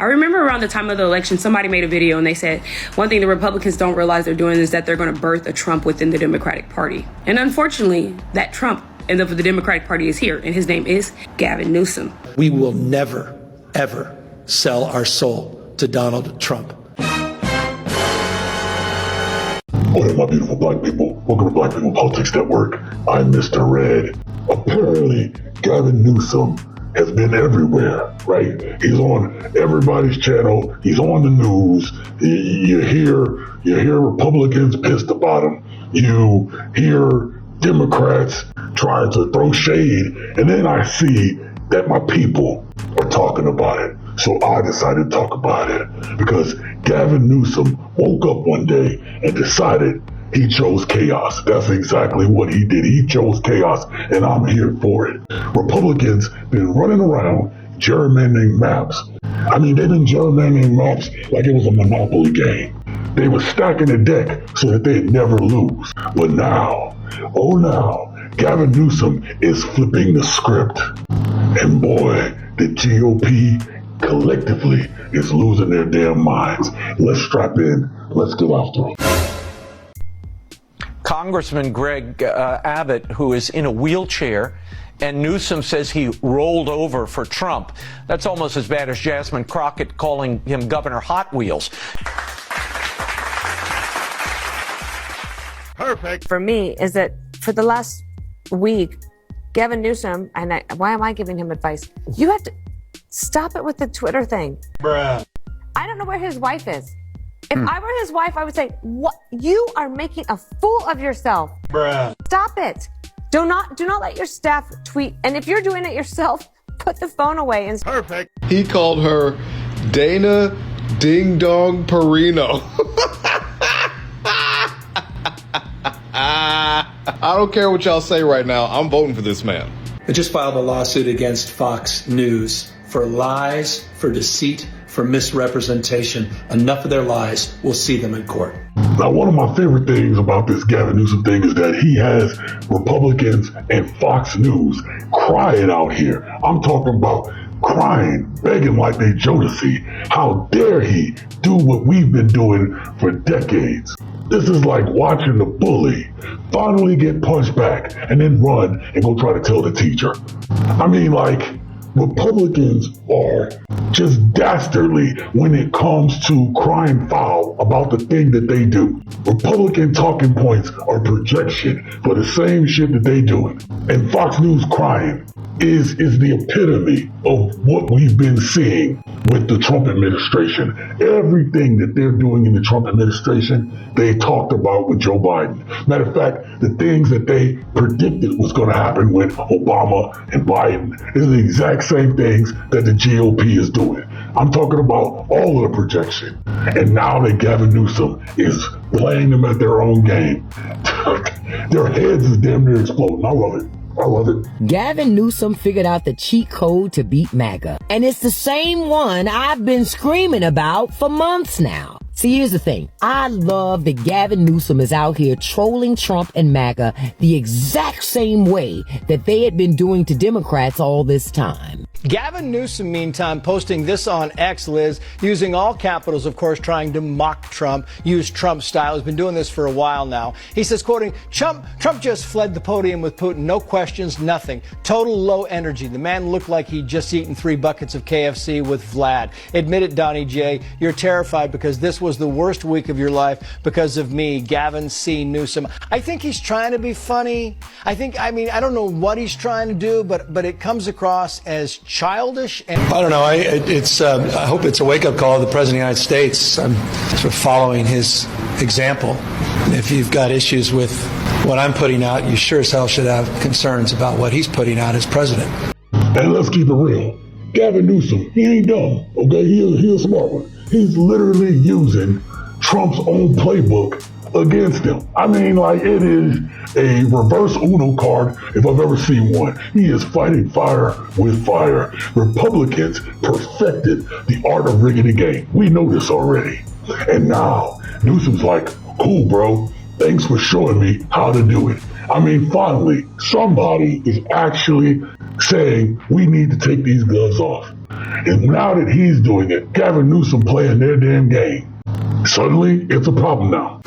I remember around the time of the election, somebody made a video and they said, one thing the Republicans don't realize they're doing is that they're going to birth a Trump within the Democratic Party. And unfortunately, that Trump in the Democratic Party is here, and his name is Gavin Newsom. We will never, ever sell our soul to Donald Trump. What up, my beautiful black people? Welcome to Black People Politics Network. I'm Mr. Red. Apparently, Gavin Newsom has been everywhere, right? He's on everybody's channel. He's on the news. You hear Republicans pissed about him. You hear Democrats trying to throw shade. And then I see that my people are talking about it. So I decided to talk about it because Gavin Newsom woke up one day and decided he chose chaos. That's exactly what he did. He chose chaos, and I'm here for it. Republicans been running around gerrymandering maps. I mean, they've been gerrymandering maps like it was a Monopoly game. They were stacking the deck so that they'd never lose. But now, Gavin Newsom is flipping the script. And boy, the GOP collectively is losing their damn minds. Let's strap in. Let's get after it. Congressman Greg Abbott, who is in a wheelchair, and Newsom says he rolled over for Trump. That's almost as bad as Jasmine Crockett calling him Governor Hot Wheels. Perfect. For me, is that for the last week, Gavin Newsom, and why am I giving him advice? You have to stop it with the Twitter thing. Bruh. I don't know where his wife is. If I were his wife, I would say, "What? You are making a fool of yourself. Bruh. Stop it. Do not let your staff tweet. And if you're doing it yourself, put the phone away." And perfect. He called her Dana Ding Dong Perino. I don't care what y'all say right now. I'm voting for this man. I just filed a lawsuit against Fox News for lies, for deceit, for misrepresentation. Enough of their lies. We'll see them in court. Now, one of my favorite things about this Gavin Newsom thing is that he has Republicans and Fox News crying out here. I'm talking about crying, begging like they Jodeci. How dare he do what we've been doing for decades? This is like watching the bully finally get punched back and then run and go try to tell the teacher. I mean, like, Republicans are just dastardly when it comes to crying foul about the thing that they do. Republican talking points are projection for the same shit that they doing. And Fox News crying is the epitome of what we've been seeing with the Trump administration. Everything that they're doing in the Trump administration, they talked about with Joe Biden. Matter of fact, the things that they predicted was going to happen with Obama and Biden is the exact same things that the GOP is doing. I'm talking about all of the projection. And now that Gavin Newsom is playing them at their own game, their heads is damn near exploding. I love it. I love it. Gavin Newsom figured out the cheat code to beat MAGA. And it's the same one I've been screaming about for months now. See, here's the thing. I love that Gavin Newsom is out here trolling Trump and MAGA the exact same way that they had been doing to Democrats all this time. Gavin Newsom, meantime, posting this on X, Liz, using all capitals, of course, trying to mock Trump, use Trump style. He's been doing this for a while now. He says, quoting, Trump just fled the podium with Putin. No questions, nothing. Total low energy. The man looked like he'd just eaten 3 buckets of KFC with Vlad. Admit it, Donnie J. You're terrified because this was the worst week of your life because of me, Gavin C. Newsom. I think he's trying to be funny. I don't know what he's trying to do, but it comes across as childish. And I don't know. I hope it's a wake-up call to the President of the United States. I'm sort of following his example. If you've got issues with what I'm putting out, you sure as hell should have concerns about what he's putting out as president. And let's keep it real. Gavin Newsom, he ain't dumb, okay? He's a smart one. He's literally using Trump's own playbook against him. I mean, like, it is a reverse Uno card if I've ever seen one. He is fighting fire with fire. Republicans perfected the art of rigging the game. We know this already. And now Newsom's like, cool, bro. Thanks for showing me how to do it. I mean, finally, somebody is actually saying we need to take these gloves off. And now that he's doing it, Gavin Newsom playing their damn game. Suddenly, it's a problem now.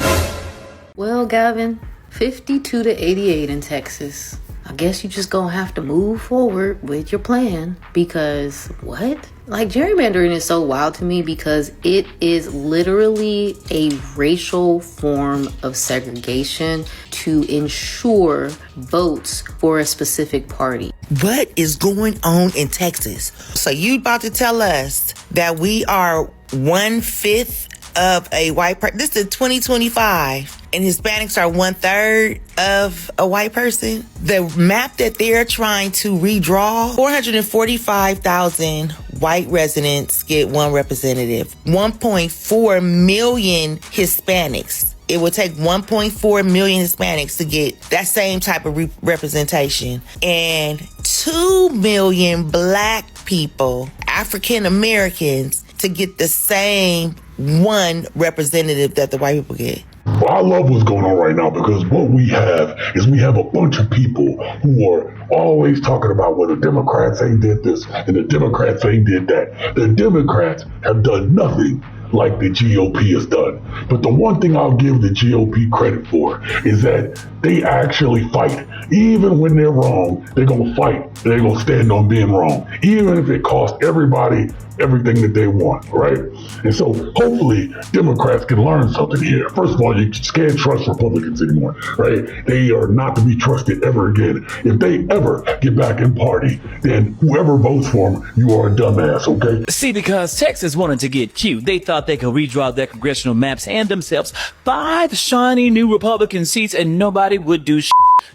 Well, Gavin, 52 to 88 in Texas. I guess you just gonna have to move forward with your plan because what? Like, gerrymandering is so wild to me because it is literally a racial form of segregation to ensure votes for a specific party. What is going on in Texas? So you about to tell us that we are 1/5 of a white person? This is 2025. And Hispanics are 1/3 of a white person. The map that they're trying to redraw, 445,000 white residents get one representative, 1.4 million Hispanics. It would take 1.4 million Hispanics to get that same type of representation. And 2 million black people, African Americans, to get the same one representative that the white people get. Well, I love what's going on right now because what we have is we have a bunch of people who are always talking about, well, the Democrats ain't did this and the Democrats ain't did that. The Democrats have done nothing like the GOP has done. But the one thing I'll give the GOP credit for is that they actually fight. Even when they're wrong, they're going to fight. And they're going to stand on being wrong, even if it costs everybody everything that they want, right? And so hopefully Democrats can learn something here. First of all, you just can't trust Republicans anymore, right? They are not to be trusted ever again. If they ever get back in party, then whoever votes for them, you are a dumbass, okay? See, because Texas wanted to get cute, they thought they could redraw their congressional maps, hand themselves 5 shiny new Republican seats, and nobody would do shit.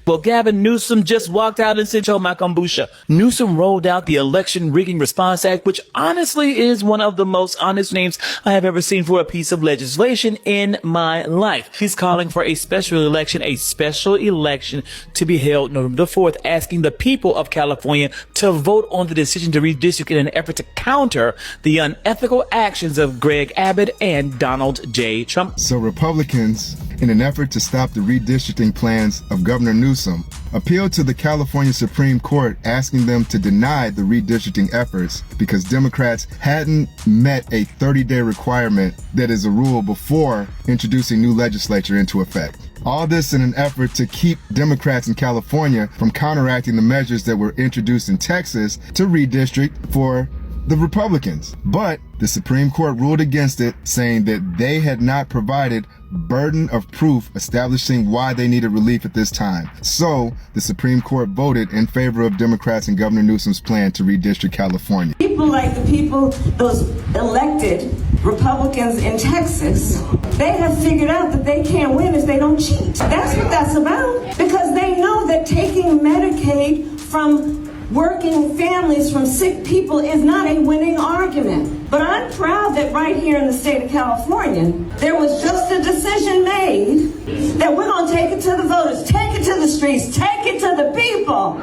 Well, Gavin Newsom just walked out and said, "Oh, my kombucha." Newsom rolled out the Election Rigging Response Act, which honestly is one of the most honest names I have ever seen for a piece of legislation in my life. He's calling for a special election to be held November 4th, asking the people of California to vote on the decision to redistrict in an effort to counter the unethical actions of Greg Abbott and Donald J. Trump. So Republicans, in an effort to stop the redistricting plans of Governor Newsom, appealed to the California Supreme Court asking them to deny the redistricting efforts because Democrats hadn't met a 30-day requirement that is a rule before introducing new legislature into effect. All this in an effort to keep Democrats in California from counteracting the measures that were introduced in Texas to redistrict for the Republicans. But the Supreme Court ruled against it, saying that they had not provided burden of proof establishing why they needed relief at this time. So the Supreme Court voted in favor of Democrats and Governor Newsom's plan to redistrict California. People like the people, those elected Republicans in Texas, they have figured out that they can't win if they don't cheat. That's what that's about. Because they know that taking Medicaid from working families, from sick people, is not a winning argument. But I'm proud that right here in the state of California, there was just a decision made that we're going to take it to the voters, take it to the streets, take it to the people.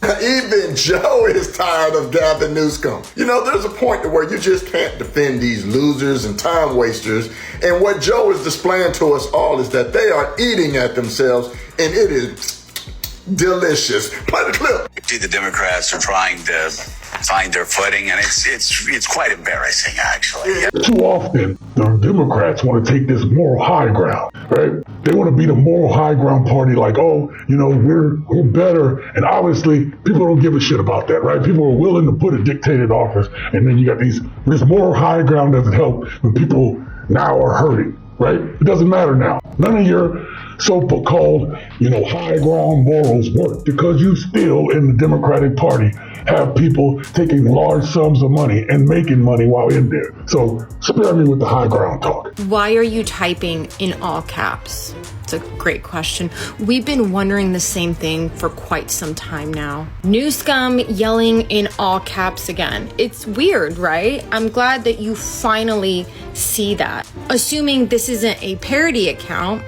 Even Joe is tired of Gavin Newsom. You know, there's a point to where you just can't defend these losers and time wasters. And what Joe is displaying to us all is that they are eating at themselves, and it is delicious. Play the clip. The Democrats are trying to find their footing, and it's quite embarrassing, actually. Too often, the Democrats want to take this moral high ground, right? They want to be the moral high ground party, like, oh, you know, we're better. And obviously, people don't give a shit about that, right? People are willing to put a dictator in office, and then you got this moral high ground doesn't help when people now are hurting, right? It doesn't matter now. None of your so-called, high ground morals work because you still in the Democratic Party have people taking large sums of money and making money while in there. So spare me with the high ground talk. Why are you typing in all caps? It's a great question. We've been wondering the same thing for quite some time now. Newsom yelling in all caps again. It's weird, right? I'm glad that you finally see that. Assuming this isn't a parody account,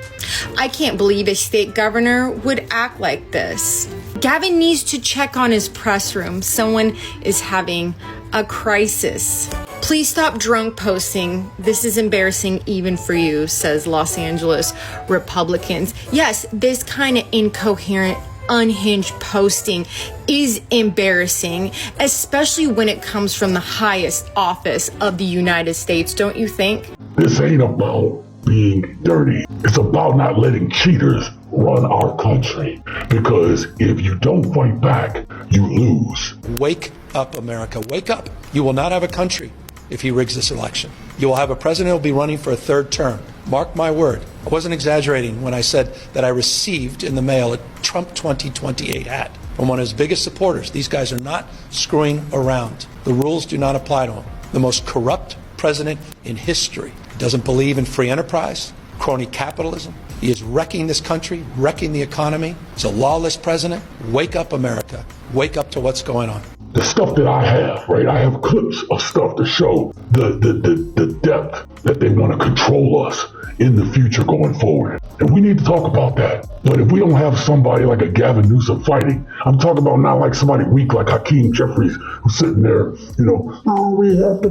I can't believe a state governor would act like this. Gavin needs to check on his press room. Someone is having a crisis. Please stop drunk posting. This is embarrassing even for you, says Los Angeles Republicans. Yes, this kind of incoherent unhinged posting is embarrassing, especially when it comes from the highest office of the United States, don't you think? This ain't about being dirty. It's about not letting cheaters run our country. Because if you don't fight back, you lose. Wake up, America. Wake up. You will not have a country if he rigs this election. You will have a president who will be running for a third term. Mark my word. I wasn't exaggerating when I said that I received in the mail a Trump 2028 hat from one of his biggest supporters. These guys are not screwing around. The rules do not apply to him. The most corrupt president in history. He doesn't believe in free enterprise, crony capitalism. He is wrecking this country, wrecking the economy. He's a lawless president. Wake up, America. Wake up to what's going on. The stuff that I have, right? I have clips of stuff to show the depth that they want to control us in the future going forward. And we need to talk about that. But if we don't have somebody like a Gavin Newsom fighting, I'm talking about not like somebody weak like Hakeem Jeffries who's sitting there, we have to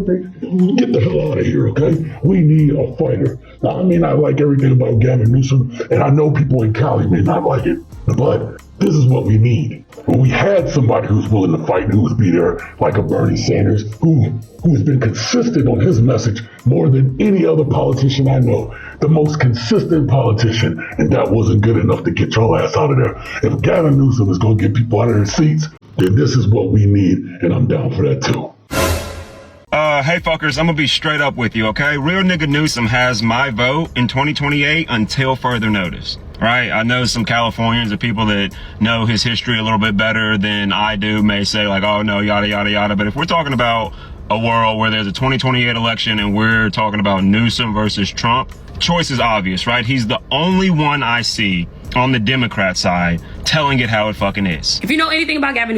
get the hell out of here, okay? We need a fighter. Now, I may not like everything about Gavin Newsom, and I know people in Cali may not like it, but this is what we need. When we had somebody who's willing to fight and who would be there, like a Bernie Sanders, who has been consistent on his message more than any other politician I know, the most consistent politician, and that wasn't good enough to get your ass out of there. If Gavin Newsom is going to get people out of their seats, then this is what we need, and I'm down for that too. Hey fuckers, I'm gonna be straight up with you, okay? Real nigga Newsom has my vote in 2028 until further notice. Right? I know some Californians or people that know his history a little bit better than I do may say like, oh no, yada, yada, yada. But if we're talking about a world where there's a 2028 election and we're talking about Newsom versus Trump, choice is obvious, right? He's the only one I see on the Democrat side telling it how it fucking is. If you know anything about Gavin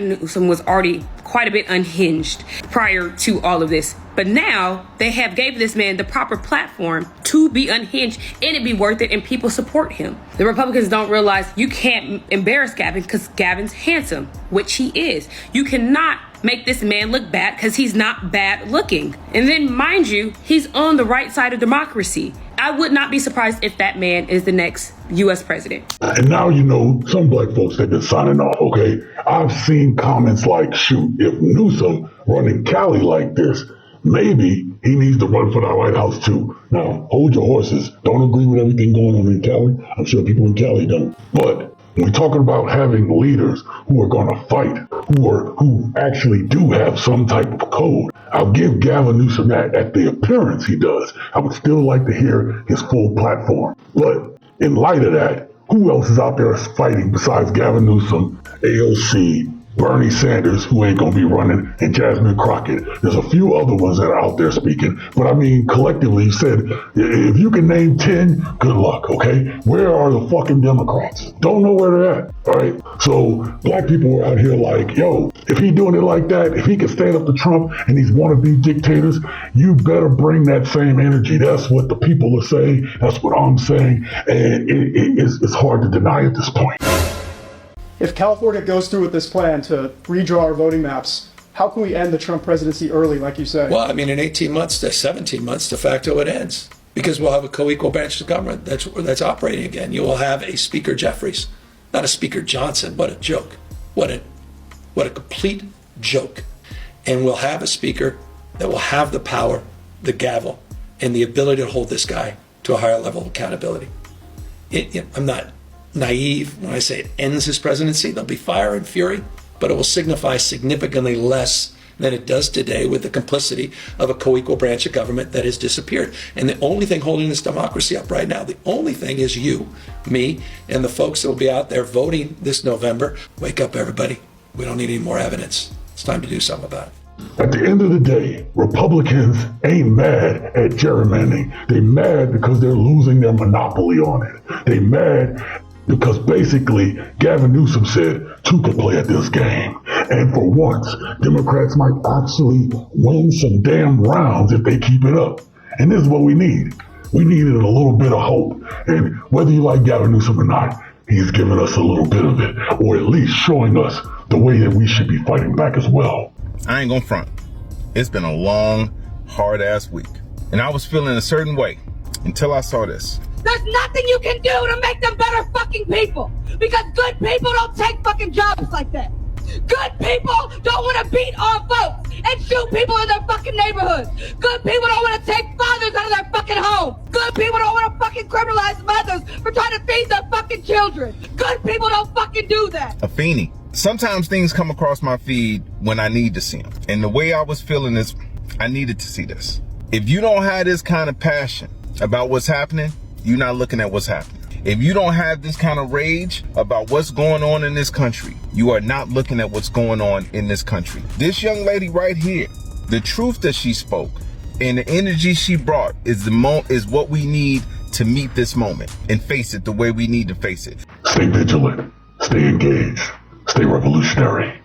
Newsom was already quite a bit unhinged prior to all of this. But now they have gave this man the proper platform to be unhinged and it be worth it and people support him. The Republicans don't realize you can't embarrass Gavin because Gavin's handsome, which he is. You cannot make this man look bad because he's not bad looking. And then mind you, he's on the right side of democracy. I would not be surprised if that man is the next U.S. president. And now some black folks have been signing off, okay? I've seen comments like, shoot, if Newsom running Cali like this, maybe he needs to run for the White House too. Now, hold your horses. Don't agree with everything going on in Cali. I'm sure people in Cali don't. But when we're talking about having leaders who are going to fight, who actually do have some type of code, I'll give Gavin Newsom that. At the appearance he does, I would still like to hear his full platform. But in light of that, who else is out there fighting besides Gavin Newsom, AOC, Bernie Sanders, who ain't gonna be running, and Jasmine Crockett? There's a few other ones that are out there speaking, but I mean, collectively, you said, if you can name 10, good luck, okay? Where are the fucking Democrats? Don't know where they're at, all right? So black people were out here like, yo, if he doing it like that, if he can stand up to Trump and these wannabe dictators, you better bring that same energy. That's what the people are saying. That's what I'm saying. And it's hard to deny at this point. If California goes through with this plan to redraw our voting maps, how can we end the Trump presidency early, like you say? Well, I mean, in 18 months to 17 months, de facto it ends. Because we'll have a co-equal branch of government that's operating again. You will have a Speaker Jeffries, not a Speaker Johnson. What a joke. What a complete joke. And we'll have a speaker that will have the power, the gavel, and the ability to hold this guy to a higher level of accountability. I'm not naive when I say it ends his presidency. There'll be fire and fury, but it will signify significantly less than it does today with the complicity of a co-equal branch of government that has disappeared. And the only thing holding this democracy up right now, the only thing is you, me, and the folks that will be out there voting this November. Wake up, everybody. We don't need any more evidence. It's time to do something about it. At the end of the day, Republicans ain't mad at gerrymandering. They mad because they're losing their monopoly on it. They mad because basically Gavin Newsom said two could play at this game. And for once, Democrats might actually win some damn rounds if they keep it up. And this is what we need. We needed a little bit of hope. And whether you like Gavin Newsom or not, he's giving us a little bit of it, or at least showing us the way that we should be fighting back as well. I ain't gonna front. It's been a long, hard-ass week. And I was feeling a certain way until I saw this. There's nothing you can do to make them better fucking people. Because good people don't take fucking jobs like that. Good people don't want to beat on folks and shoot people in their fucking neighborhoods. Good people don't want to take fathers out of their fucking homes. Good people don't want to fucking criminalize mothers for trying to feed their fucking children. Good people don't fucking do that. Afeni, sometimes things come across my feed when I need to see them. And the way I was feeling is, I needed to see this. If you don't have this kind of passion about what's happening, you're not looking at what's happening. If you don't have this kind of rage about what's going on in this country, you are not looking at what's going on in this country. This young lady right here, the truth that she spoke and the energy she brought is what we need to meet this moment and face it the way we need to face it. Stay vigilant, stay engaged, stay revolutionary.